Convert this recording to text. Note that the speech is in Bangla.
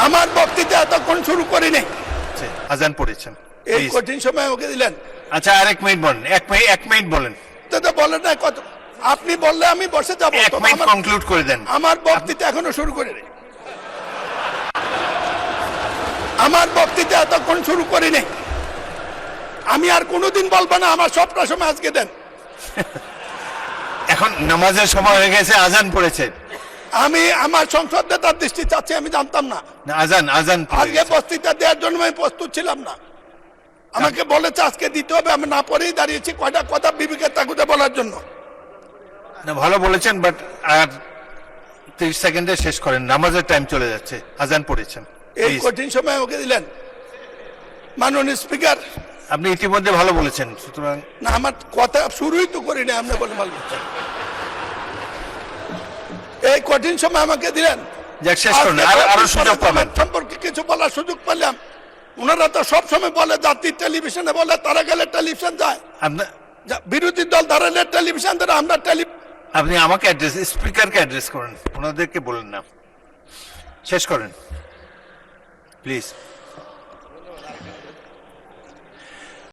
আমার বক্তৃতা এতক্ষণ শুরু করিনি। আজান পড়েছেন, এই কঠিন সময় ওকে দিলেন। আচ্ছা আর 1 মিনিট বলেন, 1 মিনিট বলেন। তো বলেন না কত, আপনি বললে আমি বসে যাবো। 1 মিনিট কনক্লুড করে দেন। আমার বক্তৃতা এখনো শুরু করিনি। আমার বক্তৃতা এতক্ষণ শুরু করিনি। আমি আর কোনোদিন বলবো না, আমার সবটা সময় আজকে দেন। এখন নামাজের সময় হয়ে গেছে, আজান পড়েছে। আমি আমার সংসদ নেতার দৃষ্টি চাচ্ছি, আমি জানতাম না। আজান আজকে বক্তৃতা দেওয়ার জন্য আমি প্রস্তুত ছিলাম না। আমাকে বলেছে আজকে দিতে হবে, আমি না পড়েই দাঁড়িয়েছি কয়টা কথা বিবেকের তাগুদে বলার জন্য। ভালো বলেছেন, বাট আর 30 সেকেন্ডে শেষ করেন, নামাজের টাইম চলে যাচ্ছে, আজান পড়েছেন। এই কঠিন সময় ওকে দিলেন। মাননীয় স্পিকার, আপনি ইতিমধ্যে ভালো বলেছেন, সুতরাং না আমার কথা শুরুই তো করি না, আপনি বলে ভালো বলছেন। এই কঠিন সময় আমাকে দিলেন, যাক শেষ করুন, আরো সুযোগ পাবেন। সম্পর্কে কিছু বলার সুযোগ পেলাম। ওনারা তো সবসময় বলে জাতির টেলিভিশনে বলে, তারা গেলে টেলিভিশন যায়, বিরোধী দল ধরলে টেলিভিশন ধরে, আমরা আপনি আমাকে অ্যাড্রেস, স্পিকারকে অ্যাড্রেস করেন, ওনাদেরকে বলেন না। শেষ করেন প্লিজ।